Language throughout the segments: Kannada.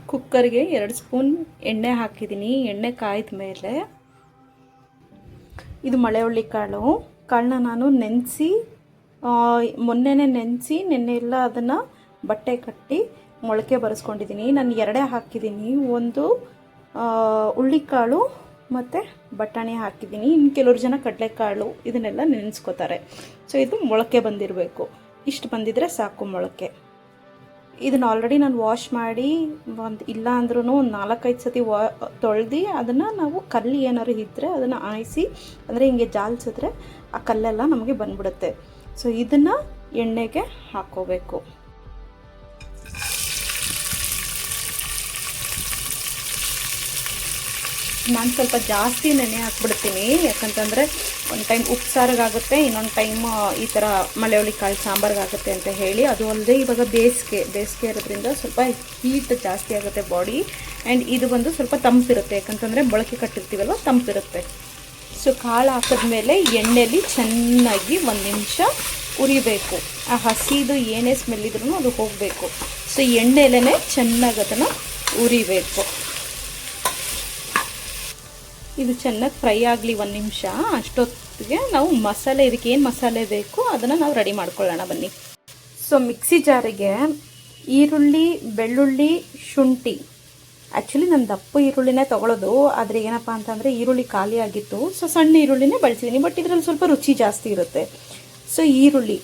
ಕುಕ್ಕರ್ಗೆ 2 ಸ್ಪೂನ್ ಎಣ್ಣೆ ಹಾಕಿದ್ದೀನಿ. ಎಣ್ಣೆ ಕಾಯ್ದ ಮೇಲೆ ಇದು ಮಳೆ ಹುಳ್ಳಿ ಕಾಳನ್ನ ನಾನು ನೆನೆಸಿ ಮೊನ್ನೆನೇ ನೆನೆಸಿ ನೆನ್ನೆ ಎಲ್ಲ ಅದನ್ನು ಬಟ್ಟೆ ಕಟ್ಟಿ ಮೊಳಕೆ ಬರೆಸ್ಕೊಂಡಿದ್ದೀನಿ. ನಾನು 2 ಹಾಕಿದ್ದೀನಿ. ಒಂದು ಹುಳ್ಳಿಕಾಳು ಮತ್ತು ಬಟಾಣಿ ಹಾಕಿದ್ದೀನಿ. ಇನ್ನು ಕೆಲವ್ರು ಜನ ಕಡಲೆಕಾಳು ಇದನ್ನೆಲ್ಲ ನೆನೆಸ್ಕೋತಾರೆ. ಸೊ ಇದು ಮೊಳಕೆ ಬಂದಿರಬೇಕು. ಇಷ್ಟು ಬಂದಿದ್ರೆ ಸಾಕು ಮೊಳಕೆ. ಇದನ್ನು ಆಲ್ರೆಡಿ ನಾನು ವಾಶ್ ಮಾಡಿ ಇಲ್ಲ ಅಂದ್ರೂ ಒಂದು 4-5 ಸತಿ ತೊಳೆದು ಅದನ್ನು ನಾವು ಕಲ್ಲು ಏನಾದ್ರು ಇದ್ದರೆ ಅದನ್ನು ಆಯಿಸಿ ಅಂದರೆ ಹಿಂಗೆ ಜಾಲಿಸಿದ್ರೆ ಆ ಕಲ್ಲೆಲ್ಲ ನಮಗೆ ಬಂದ್ಬಿಡುತ್ತೆ. ಸೊ ಇದನ್ನು ಎಣ್ಣೆಗೆ ಹಾಕ್ಕೋಬೇಕು. ನಾನು ಸ್ವಲ್ಪ ಜಾಸ್ತಿ ನೆನೆ ಹಾಕ್ಬಿಡ್ತೀನಿ. ಯಾಕಂತಂದರೆ ಒಂದು ಟೈಮ್ ಉಪ್ಸಾರಿಗಾಗುತ್ತೆ, ಇನ್ನೊಂದು ಟೈಮ್ ಈ ಥರ ಮಳೆ ಹುಳಿ ಕಾಳು ಸಾಂಬಾರಿಗಾಗುತ್ತೆ ಅಂತ ಹೇಳಿ. ಅದು ಅಲ್ಲದೆ ಇವಾಗ ಬೇಸಿಗೆ ಇರೋದ್ರಿಂದ ಸ್ವಲ್ಪ ಹೀಟ್ ಜಾಸ್ತಿ ಆಗುತ್ತೆ ಬಾಡಿ. ಆ್ಯಂಡ್ ಇದು ಬಂದು ಸ್ವಲ್ಪ ತಂಪಿರುತ್ತೆ, ಯಾಕಂತಂದರೆ ಮೊಳಕೆ ಕಟ್ಟಿರ್ತೀವಲ್ವ ತಂಪಿರುತ್ತೆ. ಸೊ ಕಾಳು ಹಾಕಿದ್ಮೇಲೆ ಎಣ್ಣೆಯಲ್ಲಿ ಚೆನ್ನಾಗಿ 1 ನಿಮಿಷ ಉರಿಬೇಕು. ಆ ಹಸಿದು ಏನೇ ಸ್ಮೆಲ್ ಇದ್ರೂ ಅದು ಹೋಗಬೇಕು. ಸೊ ಎಣ್ಣೆಲೇ ಚೆನ್ನಾಗಿ ಅದನ್ನು ಉರಿಬೇಕು. ಇದು ಚೆನ್ನಾಗಿ ಫ್ರೈ ಆಗಲಿ 1 ನಿಮಿಷ. ಅಷ್ಟೊತ್ತಿಗೆ ನಾವು ಮಸಾಲೆ, ಇದಕ್ಕೆ ಏನು ಮಸಾಲೆ ಬೇಕು ಅದನ್ನು ನಾವು ರೆಡಿ ಮಾಡ್ಕೊಳ್ಳೋಣ ಬನ್ನಿ. ಸೊ ಮಿಕ್ಸಿ ಜಾರಿಗೆ ಈರುಳ್ಳಿ, ಬೆಳ್ಳುಳ್ಳಿ, ಶುಂಠಿ. ಆ್ಯಕ್ಚುಲಿ ನಾನು ದಪ್ಪ ಈರುಳ್ಳಿನೇ ತೊಗೊಳೋದು, ಆದರೆ ಏನಪ್ಪ ಅಂತಂದರೆ ಈರುಳ್ಳಿ ಖಾಲಿ ಆಗಿತ್ತು. ಸೊ ಸಣ್ಣ ಈರುಳ್ಳಿನೇ ಬಳಸಿದ್ದೀನಿ, ಬಟ್ ಇದರಲ್ಲಿ ಸ್ವಲ್ಪ ರುಚಿ ಜಾಸ್ತಿ ಇರುತ್ತೆ. ಸೊ ಈರುಳ್ಳಿ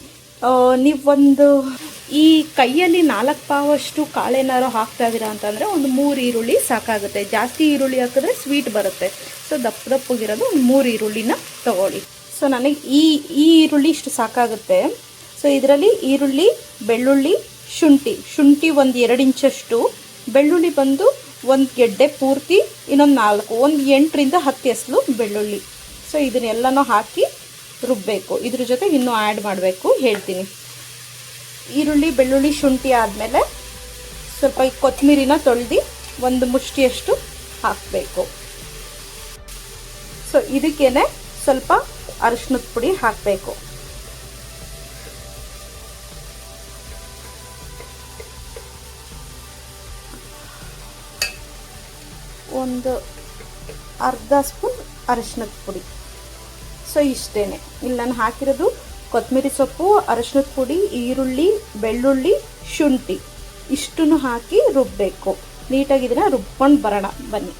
ನೀವೊಂದು ಈ ಕೈಯಲ್ಲಿ 4 ಪಾವಷ್ಟು ಕಾಳೇನಾರು ಹಾಕ್ತಾ ಇದ್ದೀರಾ ಅಂತಂದರೆ ಒಂದು 3 ಈರುಳ್ಳಿ ಸಾಕಾಗುತ್ತೆ. ಜಾಸ್ತಿ ಈರುಳ್ಳಿ ಹಾಕಿದ್ರೆ ಸ್ವೀಟ್ ಬರುತ್ತೆ. ಸೊ ದಪ್ಪಗಿರೋದು ಒಂದು 3 ಈರುಳ್ಳಿನ ತೊಗೊಳ್ಳಿ. ಸೊ ನನಗೆ ಈ ಈರುಳ್ಳಿ ಇಷ್ಟು ಸಾಕಾಗುತ್ತೆ. ಸೊ ಇದರಲ್ಲಿ ಈರುಳ್ಳಿ, ಬೆಳ್ಳುಳ್ಳಿ, ಶುಂಠಿ ಒಂದು 2 ಇಂಚಷ್ಟು, ಬೆಳ್ಳುಳ್ಳಿ ಬಂದು 1 ಗೆಡ್ಡೆ ಪೂರ್ತಿ, ಇನ್ನೊಂದು 4, ಒಂದು 8ರಿಂದ 10 ಎಸಳು ಬೆಳ್ಳುಳ್ಳಿ. ಸೊ ಇದನ್ನೆಲ್ಲನೂ ಹಾಕಿ ರುಬ್ಬಬೇಕು. ಇದ್ರ ಜೊತೆಗೆ ಇನ್ನೂ ಆ್ಯಡ್ ಮಾಡಬೇಕು, ಹೇಳ್ತೀನಿ. ಈರುಳ್ಳಿ, ಬೆಳ್ಳುಳ್ಳಿ, ಶುಂಠಿ ಆದಮೇಲೆ ಸ್ವಲ್ಪ ಕೊತ್ತಂಬರಿನ ತೊಳೆದು 1 ಮುಷ್ಟಿಯಷ್ಟು ಹಾಕಬೇಕು. ಸೊ ಇದಕ್ಕೇನೆ ಸ್ವಲ್ಪ ಅರಿಶಿನದ ಪುಡಿ ಹಾಕಬೇಕು. ಒಂದು ಅರ್ಧ ಸ್ಪೂನ್ ಅರಿಶಿನದ ಪುಡಿ. ಸೊ ಇಷ್ಟೇ. ಇಲ್ಲಿ ನಾನು ಹಾಕಿರೋದು ಕೊತ್ತಂಬರಿ ಸೊಪ್ಪು, ಅರಿಶಿನದ ಪುಡಿ, ಈರುಳ್ಳಿ, ಬೆಳ್ಳುಳ್ಳಿ, ಶುಂಠಿ ಇಷ್ಟನ್ನು ಹಾಕಿ ರುಬ್ಬಬೇಕು. ನೀಟಾಗಿ ಇದನ್ನು ರುಬ್ಕೊಂಡು ಬರೋಣ ಬನ್ನಿ.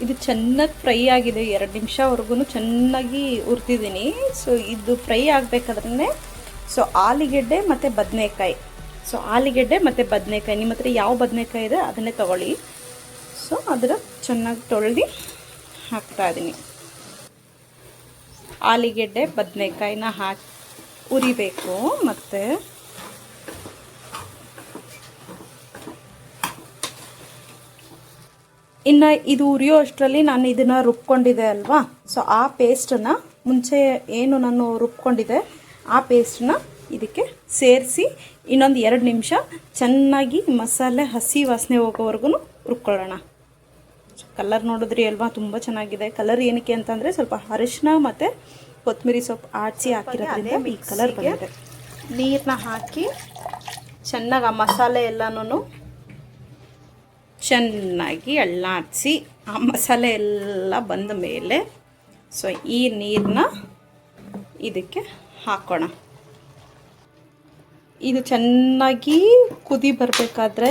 ಇದು ಚೆನ್ನಾಗಿ ಫ್ರೈ ಆಗಿದೆ. 2 ನಿಮಿಷವರೆಗೂ ಚೆನ್ನಾಗಿ ಹುರಿದಿದ್ದೀನಿ. ಸೊ ಇದು ಫ್ರೈ ಆಗಬೇಕಾದ್ರೆ ಆಲೂಗೆಡ್ಡೆ ಮತ್ತು ಬದನೆಕಾಯಿ. ಸೊ ಆಲೂಗೆಡ್ಡೆ ಮತ್ತು ಬದನೆಕಾಯಿ, ನಿಮ್ಮ ಹತ್ರ ಯಾವ ಬದನೆಕಾಯಿ ಇದೆ ಅದನ್ನೇ ತೊಗೊಳ್ಳಿ. ಸೊ ಅದನ್ನು ಚೆನ್ನಾಗಿ ತೊಳೆದು ಹಾಕ್ತಾಯಿದ್ದೀನಿ. ಆಲೂಗೆಡ್ಡೆ ಬದನೆಕಾಯಿನ ಹಾಕಿ ಉರಿಬೇಕು. ಮತ್ತು ಇನ್ನು ಇದು ಉರಿಯೋ ಅಷ್ಟರಲ್ಲಿ ನಾನು ಇದನ್ನು ರುಬ್ಕೊಂಡಿದ್ದೆ ಅಲ್ವಾ. ಸೊ ಆ ಪೇಸ್ಟನ್ನು ಮುಂಚೆ ಏನು ನಾನು ರುಬ್ಕೊಂಡಿದ್ದೆ ಆ ಪೇಸ್ಟನ್ನ ಇದಕ್ಕೆ ಸೇರಿಸಿ ಇನ್ನೊಂದು 2 ನಿಮಿಷ ಚೆನ್ನಾಗಿ ಮಸಾಲೆ ಹಸಿ ವಾಸನೆ ಹೋಗೋವರೆಗೂ ರುಬ್ಕೊಳ್ಳೋಣ. ಕಲರ್ ನೋಡಿದ್ರಿ ಅಲ್ವಾ, ತುಂಬ ಚೆನ್ನಾಗಿದೆ. ಕಲರ್ ಏನಕ್ಕೆ ಅಂತಂದರೆ ಸ್ವಲ್ಪ ಅರಿಶಿನ ಮತ್ತು ಕೊತ್ತಂಬರಿ ಸೊಪ್ಪು ಆಡಿಸಿ ಹಾಕಿರೋದ್ರಿಂದ ಈ ಕಲರ್ ಬಂದಿದೆ. ನೀರನ್ನ ಹಾಕಿ ಚೆನ್ನಾಗಿ ಆ ಮಸಾಲೆ ಎಲ್ಲನೂ ಚೆನ್ನಾಗಿ ಅಳ್ಳಾಡಿಸಿ ಆ ಮಸಾಲೆ ಎಲ್ಲ ಬಂದ ಮೇಲೆ ಸೊ ಈ ನೀರನ್ನ ಇದಕ್ಕೆ ಹಾಕೋಣ. ಇದು ಚೆನ್ನಾಗಿ ಕುದಿ ಬರಬೇಕಾದ್ರೆ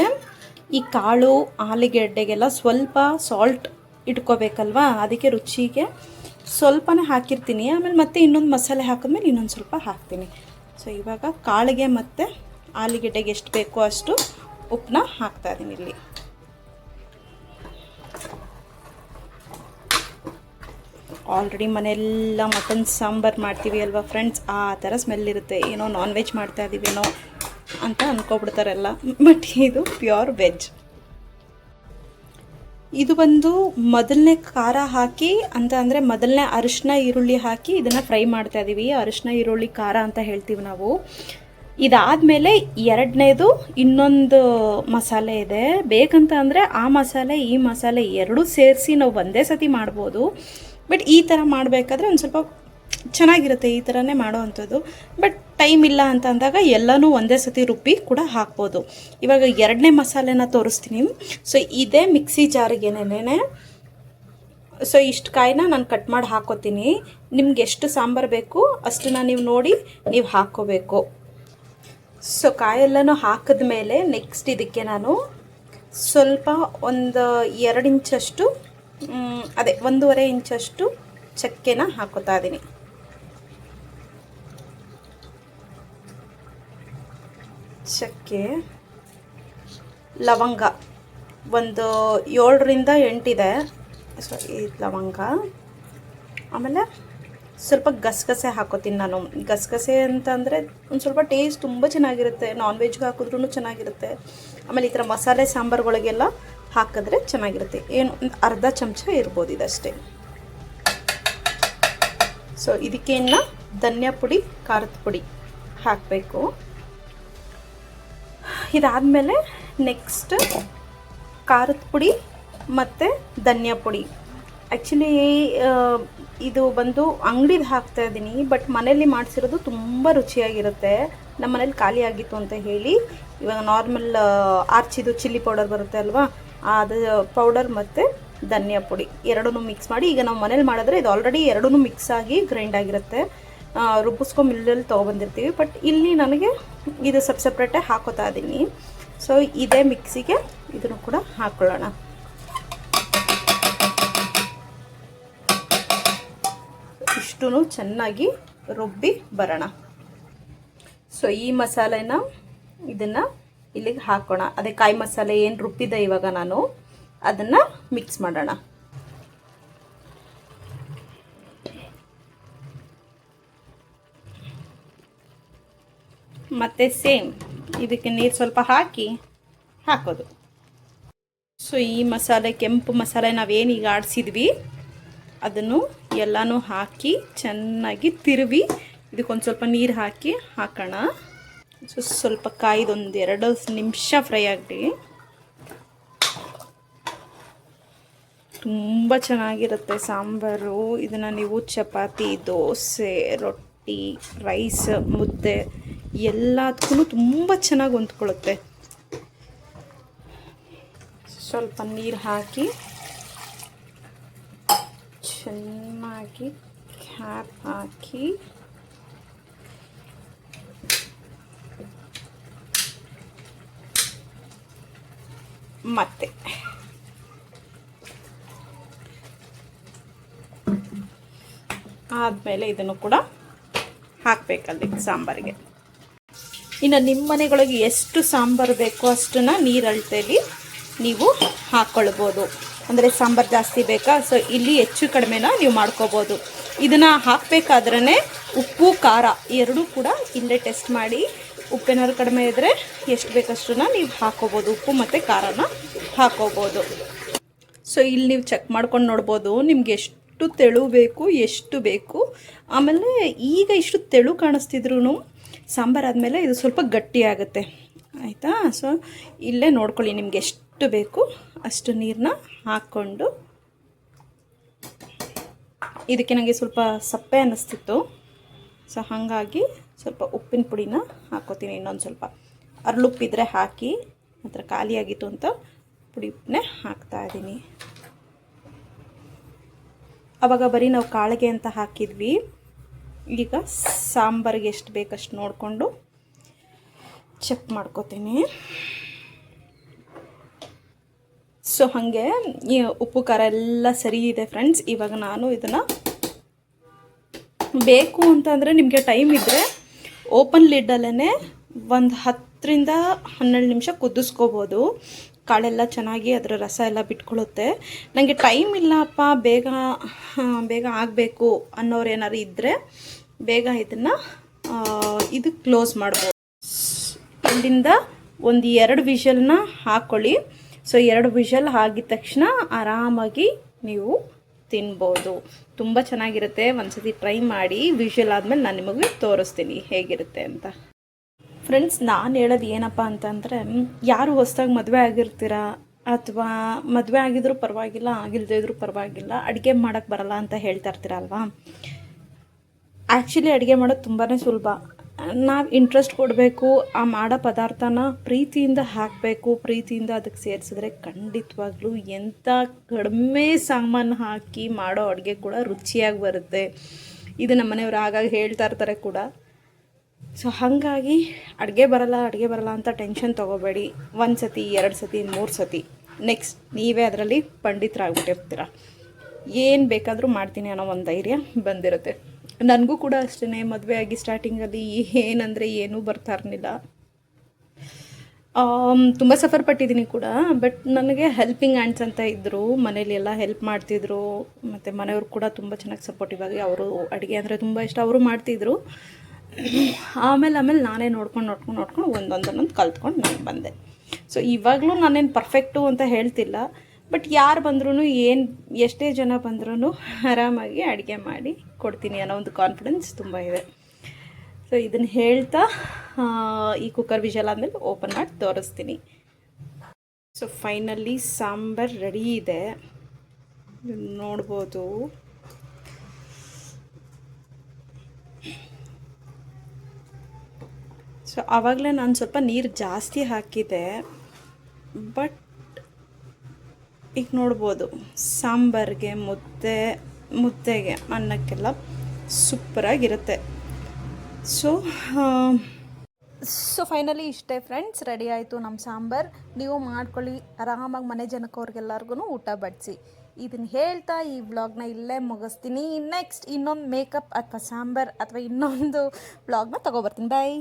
ಈ ಕಾಳು ಆಲೂಗೆಡ್ಡೆಗೆಲ್ಲ ಸ್ವಲ್ಪ ಸಾಲ್ಟ್ ಇಟ್ಕೋಬೇಕಲ್ವಾ, ಅದಕ್ಕೆ ರುಚಿಗೆ ಸ್ವಲ್ಪನೇ ಹಾಕಿರ್ತೀನಿ. ಆಮೇಲೆ ಮತ್ತೆ ಇನ್ನೊಂದು ಮಸಾಲೆ ಹಾಕಿದ್ಮೇಲೆ ಇನ್ನೊಂದು ಸ್ವಲ್ಪ ಹಾಕ್ತೀನಿ. ಸೊ ಇವಾಗ ಕಾಳಿಗೆ ಮತ್ತು ಆಲೂಗೆಡ್ಡೆಗೆ ಎಷ್ಟು ಬೇಕೋ ಅಷ್ಟು ಉಪ್ಪನ್ನ ಹಾಕ್ತಾಯಿದ್ದೀನಿ ಇಲ್ಲಿ. ಆಲ್ರೆಡಿ ಮನೆಯೆಲ್ಲ ಮಟನ್ ಸಾಂಬಾರು ಮಾಡ್ತೀವಿ ಅಲ್ವಾ ಫ್ರೆಂಡ್ಸ್, ಆ ಥರ ಸ್ಮೆಲ್ ಇರುತ್ತೆ. ಏನೋ ನಾನ್ ವೆಜ್ ಮಾಡ್ತಾ ಇದ್ದೀವೇನೋ ಅಂತ ಅಂದ್ಕೊಬಿಡ್ತಾರೆಲ್ಲ, ಬಟ್ ಇದು ಪ್ಯೂರ್ ವೆಜ್. ಇದು ಬಂದು ಮೊದಲನೇ ಖಾರ ಹಾಕಿ ಅಂತ ಅಂದರೆ ಮೊದಲನೇ ಅರಿಶಿನ ಈರುಳ್ಳಿ ಹಾಕಿ ಇದನ್ನು ಫ್ರೈ ಮಾಡ್ತಾ ಇದ್ದೀವಿ. ಅರಿಶಿನ ಈರುಳ್ಳಿ ಖಾರ ಅಂತ ಹೇಳ್ತೀವಿ ನಾವು. ಇದಾದಮೇಲೆ ಎರಡನೇದು ಇನ್ನೊಂದು ಮಸಾಲೆ ಇದೆ. ಬೇಕಂತ ಅಂದರೆ ಆ ಮಸಾಲೆ ಈ ಮಸಾಲೆ ಎರಡೂ ಸೇರಿಸಿ ನಾವು ಒಂದೇ ಸತಿ ಮಾಡ್ಬೋದು. ಬಟ್ ಈ ಥರ ಮಾಡಬೇಕಾದ್ರೆ ಒಂದು ಸ್ವಲ್ಪ ಚೆನ್ನಾಗಿರುತ್ತೆ ಈ ಥರನೇ ಮಾಡೋ ಅಂಥದ್ದು. ಬಟ್ ಟೈಮ್ ಇಲ್ಲ ಅಂತ ಅಂದಾಗ ಎಲ್ಲನೂ ಒಂದೇ ಸತಿ ರುಬ್ಬಿ ಕೂಡ ಹಾಕ್ಬೋದು. ಇವಾಗ ಎರಡನೇ ಮಸಾಲೆನ ತೋರಿಸ್ತೀನಿ. ಸೊ ಇದೇ ಮಿಕ್ಸಿ ಜಾರಿಗೆನೇ ಸೊ ಇಷ್ಟು ಕಾಯಿನ ನಾನು ಕಟ್ ಮಾಡಿ ಹಾಕೋತೀನಿ. ನಿಮ್ಗೆ ಎಷ್ಟು ಸಾಂಬಾರು ಬೇಕು ಅಷ್ಟನ್ನು ನೀವು ನೋಡಿ ನೀವು ಹಾಕ್ಕೋಬೇಕು. ಸೊ ಕಾಯೆಲ್ಲನೂ ಹಾಕಿದ ಮೇಲೆ ನೆಕ್ಸ್ಟ್ ಇದಕ್ಕೆ ನಾನು ಸ್ವಲ್ಪ ಒಂದು 2 ಇಂಚಷ್ಟು ಅದೇ 1.5 ಇಂಚಷ್ಟು ಚಕ್ಕೆನ ಹಾಕೋತಾ ಇದ್ದೀನಿ. ಚಕ್ಕೆ, ಲವಂಗ ಒಂದು 7ರಿಂದ 8 ಇದೆ. ಸೊ ಈ ಲವಂಗ, ಆಮೇಲೆ ಸ್ವಲ್ಪ ಗಸಗಸೆ ಹಾಕೋತೀನಿ ನಾನು. ಗಸಗಸೆ ಅಂತಂದರೆ ಒಂದು ಸ್ವಲ್ಪ ಟೇಸ್ಟ್ ತುಂಬ ಚೆನ್ನಾಗಿರುತ್ತೆ, ನಾನ್ ವೆಜ್ಗೆ ಹಾಕಿದ್ರೂ ಚೆನ್ನಾಗಿರುತ್ತೆ. ಆಮೇಲೆ ಈ ಥರ ಮಸಾಲೆ ಸಾಂಬಾರುಗಳಿಗೆಲ್ಲ ಹಾಕಿದ್ರೆ ಚೆನ್ನಾಗಿರುತ್ತೆ. ಏನು ಒಂದು ಅರ್ಧ ಚಮಚ ಇರ್ಬೋದು ಇದಷ್ಟೇ. ಸೊ ಇದಕ್ಕೇನು ಧನಿಯಾ ಪುಡಿ, ಖಾರದ ಪುಡಿ ಹಾಕಬೇಕು. ಇದಾದಮೇಲೆ ನೆಕ್ಸ್ಟ್ ಖಾರದ ಪುಡಿ ಮತ್ತು ಧನಿಯಾ ಪುಡಿ. ಆ್ಯಕ್ಚುಲಿ ಇದು ಬಂದು ಅಂಗಡಿದು ಹಾಕ್ತಾ ಇದ್ದೀನಿ, ಬಟ್ ಮನೇಲಿ ಮಾಡಿಸಿರೋದು ತುಂಬ ರುಚಿಯಾಗಿರುತ್ತೆ. ನಮ್ಮ ಮನೇಲಿ ಖಾಲಿ ಆಗಿತ್ತು ಅಂತ ಹೇಳಿ ಇವಾಗ ನಾರ್ಮಲ್ ಆರ್ಚಿದು ಚಿಲ್ಲಿ ಪೌಡರ್ ಬರುತ್ತೆ ಅಲ್ವಾ, ಅದು ಪೌಡರ್ ಮತ್ತು ಧನಿಯಾ ಪುಡಿ ಎರಡನ್ನೂ ಮಿಕ್ಸ್ ಮಾಡಿ, ಈಗ ನಾವು ಮನೇಲಿ ಮಾಡಿದ್ರೆ ಇದು ಆಲ್ರೆಡಿ ಎರಡೂ ಮಿಕ್ಸ್ ಆಗಿ ಗ್ರೈಂಡ್ ಆಗಿರುತ್ತೆ. ರುಬ್ಬಿಸ್ಕೊ ಮಿಲ್ಲಲ್ಲಿ ತೊಗೊಬಂದಿರ್ತೀವಿ. ಬಟ್ ಇಲ್ಲಿ ನನಗೆ ಇದು ಸಪ್ರೇಟಾಗಿ ಹಾಕೋತಾ ಇದ್ದೀನಿ. ಸೊ ಇದೇ ಮಿಕ್ಸಿಗೆ ಇದನ್ನು ಕೂಡ ಹಾಕ್ಕೊಳ್ಳೋಣ. ಇಷ್ಟೂ ಚೆನ್ನಾಗಿ ರುಬ್ಬಿ ಬರೋಣ. ಸೊ ಈ ಮಸಾಲೆನ ಇದನ್ನು ಇಲ್ಲಿಗೆ ಹಾಕೋಣ. ಅದೇ ಕಾಯಿ ಮಸಾಲೆ ಏನು ರುಬ್ಬಿದೆ ಇವಾಗ ನಾನು ಅದನ್ನು ಮಿಕ್ಸ್ ಮಾಡೋಣ. ಮತ್ತು ಸೇಮ್ ಇದಕ್ಕೆ ನೀರು ಸ್ವಲ್ಪ ಹಾಕಿ ಹಾಕೋದು. ಸೊ ಈ ಮಸಾಲೆ, ಕೆಂಪು ಮಸಾಲೆ ನಾವೇನು ಈಗ ಆಡಿಸಿದ್ವಿ ಅದನ್ನು ಎಲ್ಲನೂ ಹಾಕಿ ಚೆನ್ನಾಗಿ ತಿರುವಿ ಇದಕ್ಕೊಂದು ಸ್ವಲ್ಪ ನೀರು ಹಾಕಿ ಹಾಕೋಣ. ಸೊ ಸ್ವಲ್ಪ ಕಾಯ್ದೊಂದು 2 ನಿಮಿಷ ಫ್ರೈ ಆಗಲಿ. ತುಂಬ ಚೆನ್ನಾಗಿರುತ್ತೆ ಸಾಂಬಾರು. ಇದನ್ನು ನೀವು ಚಪಾತಿ, ದೋಸೆ, ರೊಟ್ಟಿ, ರೈಸ್, ಮುದ್ದೆ ಎಲ್ಲದಕ್ಕೂ ತುಂಬ ಚೆನ್ನಾಗಿ ಹೊಂದ್ಕೊಳ್ಳುತ್ತೆ. ಸ್ವಲ್ಪ ನೀರು ಹಾಕಿ ಚೆನ್ನಾಗಿ ಕ್ಯಾಪ್ ಹಾಕಿ ಮತ್ತೆ ಆದಮೇಲೆ ಇದನ್ನು ಕೂಡ ಹಾಕಬೇಕಲ್ಲಿ ಸಾಂಬಾರಿಗೆ. ಇನ್ನು ನಿಮ್ಮ ಮನೆಗಳಿಗೆ ಎಷ್ಟು ಸಾಂಬಾರು ಬೇಕೋ ಅಷ್ಟನ್ನು ನೀರು ಅಳತೆಯಲ್ಲಿ ನೀವು ಹಾಕ್ಕೊಳ್ಬೋದು. ಅಂದರೆ ಸಾಂಬಾರು ಜಾಸ್ತಿ ಬೇಕಾ, ಸೊ ಇಲ್ಲಿ ಹೆಚ್ಚು ಕಡಿಮೆನ ನೀವು ಮಾಡ್ಕೋಬೋದು. ಇದನ್ನು ಹಾಕಬೇಕಾದ್ರೇ ಉಪ್ಪು ಖಾರ ಎರಡೂ ಕೂಡ ಇಲ್ಲೇ ಟೆಸ್ಟ್ ಮಾಡಿ, ಉಪ್ಪೇನಾದ್ರು ಕಡಿಮೆ ಇದ್ದರೆ ಎಷ್ಟು ಬೇಕಷ್ಟನ್ನ ನೀವು ಹಾಕ್ಕೋಬೋದು. ಉಪ್ಪು ಮತ್ತು ಖಾರನ ಹಾಕ್ಕೋಬೋದು. ಸೊ ಇಲ್ಲಿ ನೀವು ಚೆಕ್ ಮಾಡ್ಕೊಂಡು ನೋಡ್ಬೋದು ನಿಮ್ಗೆ ಎಷ್ಟು ತೆಳು ಬೇಕು, ಎಷ್ಟು ಬೇಕು. ಆಮೇಲೆ ಈಗ ಇಷ್ಟು ತೆಳು ಕಾಣಿಸ್ತಿದ್ರು ಸಾಂಬಾರು ಆದಮೇಲೆ ಇದು ಸ್ವಲ್ಪ ಗಟ್ಟಿಯಾಗುತ್ತೆ, ಆಯಿತಾ. ಸೊ ಇಲ್ಲೇ ನೋಡ್ಕೊಳ್ಳಿ ನಿಮ್ಗೆ ಎಷ್ಟು ಬೇಕು ಅಷ್ಟು ನೀರನ್ನ ಹಾಕ್ಕೊಂಡು. ಇದಕ್ಕೆ ನನಗೆ ಸ್ವಲ್ಪ ಸಪ್ಪೆ ಅನ್ನಿಸ್ತಿತ್ತು, ಸೊ ಹಾಗಾಗಿ ಸ್ವಲ್ಪ ಉಪ್ಪಿನ ಪುಡಿನ ಹಾಕೋತೀನಿ. ಇನ್ನೊಂದು ಸ್ವಲ್ಪ ಅರಳುಪ್ಪಿದ್ರೆ ಹಾಕಿ, ಮಾತ್ರ ಖಾಲಿಯಾಗಿತ್ತು ಅಂತ ಪುಡಿ ಉಪ್ಪನ್ನೇ ಹಾಕ್ತಾಯಿದ್ದೀನಿ. ಆವಾಗ ಬರೀ ನಾವು ಕಾಳಿಗೆ ಅಂತ ಹಾಕಿದ್ವಿ. ಈಗ ಸಾಂಬಾರಿಗೆ ಎಷ್ಟು ಬೇಕಷ್ಟು ನೋಡಿಕೊಂಡು ಚೆಕ್ ಮಾಡ್ಕೋತೀನಿ. ಸೊ ಹಾಗೆ ಈ ಉಪ್ಪು ಖಾರ ಎಲ್ಲ ಸರಿ ಇದೆ ಫ್ರೆಂಡ್ಸ್. ಇವಾಗ ನಾನು ಇದನ್ನು ಬೇಕು ಅಂತಂದರೆ ನಿಮಗೆ ಟೈಮ್ ಇದ್ದರೆ ಓಪನ್ ಲಿಡ್ಡಲ್ಲೇ ಒಂದು 10ರಿಂದ 12 ನಿಮಿಷ ಕುದಿಸ್ಕೋಬೋದು. ಕಾಳೆಲ್ಲ ಚೆನ್ನಾಗಿ ಅದರ ರಸ ಎಲ್ಲ ಬಿಟ್ಕೊಳ್ಳುತ್ತೆ. ನನಗೆ ಟೈಮ್ ಇಲ್ಲಪ್ಪ, ಬೇಗ ಆಗಬೇಕು ಅನ್ನೋರು ಏನಾರು ಇದ್ದರೆ ಬೇಗ ಇದನ್ನು ಇದು ಕ್ಲೋಸ್ ಮಾಡ್ಬೋದು. ಇಲ್ಲಿಂದ ಒಂದು 2 ವಿಷಲ್ನ ಹಾಕ್ಕೊಳ್ಳಿ. ಸೊ 2 ವಿಷಲ್ ಆಗಿದ ತಕ್ಷಣ ಆರಾಮಾಗಿ ನೀವು ತಿನ್ಬೋದು. ತುಂಬ ಚೆನ್ನಾಗಿರುತ್ತೆ. ಒಂದ್ಸತಿ ಟ್ರೈ ಮಾಡಿ. ವಿಷಲ್ ಆದಮೇಲೆ ನಾನು ನಿಮಗೆ ತೋರಿಸ್ತೀನಿ ಹೇಗಿರುತ್ತೆ ಅಂತ. ಫ್ರೆಂಡ್ಸ್, ನಾನು ಹೇಳೋದು ಏನಪ್ಪ ಅಂತಂದರೆ, ಯಾರು ಹೊಸದಾಗಿ ಮದುವೆ ಆಗಿರ್ತೀರಾ ಅಥವಾ ಮದುವೆ ಆಗಿದ್ರೂ ಪರವಾಗಿಲ್ಲ, ಆಗಿಲ್ಲದೇ ಇದ್ರೂ ಪರವಾಗಿಲ್ಲ, ಅಡುಗೆ ಮಾಡೋಕ್ಕೆ ಬರಲ್ಲ ಅಂತ ಹೇಳ್ತಾ ಇರ್ತೀರಲ್ವಾ. ಆ್ಯಕ್ಚುಲಿ ಅಡುಗೆ ಮಾಡೋದು ತುಂಬಾ ಸುಲಭ. ನಾವು ಇಂಟ್ರೆಸ್ಟ್ ಕೊಡಬೇಕು, ಆ ಮಾಡೋ ಪದಾರ್ಥನ ಪ್ರೀತಿಯಿಂದ ಹಾಕಬೇಕು, ಪ್ರೀತಿಯಿಂದ ಅದಕ್ಕೆ ಸೇರಿಸಿದ್ರೆ ಖಂಡಿತವಾಗ್ಲೂ ಎಂಥ ಕಡಿಮೆ ಸಾಮಾನು ಹಾಕಿ ಮಾಡೋ ಅಡುಗೆ ಕೂಡ ರುಚಿಯಾಗಿ ಬರುತ್ತೆ. ಇದು ನಮ್ಮ ಮನೆಯವರು ಆಗಾಗ ಹೇಳ್ತಾ ಇರ್ತಾರೆ ಕೂಡ. ಸೊ ಹಾಗಾಗಿ ಅಡುಗೆ ಬರಲ್ಲ ಅಂತ ಟೆನ್ಷನ್ ತೊಗೋಬೇಡಿ. 1 ಸತಿ 2 ಸತಿ 3 ಸತಿ ನೆಕ್ಸ್ಟ್ ನೀವೇ ಅದರಲ್ಲಿ ಪಂಡಿತರಾಗ್ಬಿಟ್ಟಿರ್ತೀರ. ಏನು ಬೇಕಾದರೂ ಮಾಡ್ತೀನಿ ಅನ್ನೋ ಒಂದು ಧೈರ್ಯ ಬಂದಿರುತ್ತೆ. ನನಗೂ ಕೂಡ ಅಷ್ಟೇ, ಮದುವೆ ಆಗಿ ಸ್ಟಾರ್ಟಿಂಗಲ್ಲಿ ಏನಂದರೆ ಏನೂ ಬರ್ತಾ ಇರಲಿಲ್ಲ. ತುಂಬ ಸಫರ್ ಪಟ್ಟಿದ್ದೀನಿ ಕೂಡ. ಬಟ್ ನನಗೆ ಹೆಲ್ಪಿಂಗ್ ಹ್ಯಾಂಡ್ಸ್ ಅಂತ ಇದ್ದರು, ಮನೇಲಿ ಎಲ್ಲ ಹೆಲ್ಪ್ ಮಾಡ್ತಿದ್ರು. ಮತ್ತು ಮನೆಯವರು ಕೂಡ ತುಂಬ ಚೆನ್ನಾಗಿ ಸಪೋರ್ಟಿವ್ ಆಗಿ, ಅವರು ಅಡುಗೆ ಅಂದರೆ ತುಂಬ ಇಷ್ಟ, ಅವರು ಮಾಡ್ತಿದ್ರು. ಆಮೇಲೆ ನಾನೇ ನೋಡ್ಕೊಂಡು ಒಂದೊಂದೊಂದೊಂದು ಕಲ್ತ್ಕೊಂಡು ನಾನು ಬಂದೆ. ಸೊ ಇವಾಗಲೂ ನಾನೇನು ಪರ್ಫೆಕ್ಟು ಅಂತ ಹೇಳ್ತಿಲ್ಲ, ಬಟ್ ಯಾರು ಬಂದ್ರೂ ಎಷ್ಟೇ ಜನ ಬಂದ್ರೂ ಆರಾಮಾಗಿ ಅಡುಗೆ ಮಾಡಿ ಕೊಡ್ತೀನಿ ಅನ್ನೋ ಒಂದು ಕಾನ್ಫಿಡೆನ್ಸ್ ತುಂಬ ಇದೆ. ಸೊ ಇದನ್ನು ಹೇಳ್ತಾ ಈ ಕುಕ್ಕರ್ ವಿಷಲ್ ಆದಮೇಲೆ ಓಪನ್ ಮಾಡಿ ತೋರಿಸ್ತೀನಿ. ಸೊ ಫೈನಲಿ ಸಾಂಬಾರು ರೆಡಿ ಇದೆ, ನೋಡ್ಬೋದು. ಸೊ ಆವಾಗಲೇ ನಾನು ಸ್ವಲ್ಪ ನೀರು ಜಾಸ್ತಿ ಹಾಕಿದ್ದೆ, ಬಟ್ ಈಗ ನೋಡ್ಬೋದು ಸಾಂಬಾರಿಗೆ ಮುದ್ದೆಗೆ ಅನ್ನಕ್ಕೆಲ್ಲ ಸೂಪರಾಗಿರುತ್ತೆ. ಸೊ ಫೈನಲಿ ಇಷ್ಟೇ ಫ್ರೆಂಡ್ಸ್, ರೆಡಿ ಆಯಿತು ನಮ್ಮ ಸಾಂಬಾರು. ನೀವು ಮಾಡ್ಕೊಳ್ಳಿ ಆರಾಮಾಗಿ, ಮನೆ ಜನಕ್ಕವ್ರಿಗೆಲ್ಲರಿಗೂ ಊಟ ಬಡಿಸಿ. ಇದನ್ನು ಹೇಳ್ತಾ ಈ ವ್ಲಾಗ್ನ ಇಲ್ಲೇ ಮುಗಿಸ್ತೀನಿ. ನೆಕ್ಸ್ಟ್ ಇನ್ನೊಂದು ಮೇಕಪ್ ಅಥವಾ ಸಾಂಬಾರು ಅಥವಾ ಇನ್ನೊಂದು ವ್ಲಾಗ್ನ ತೊಗೊಬರ್ತೀನಿ. ಬಾಯ್.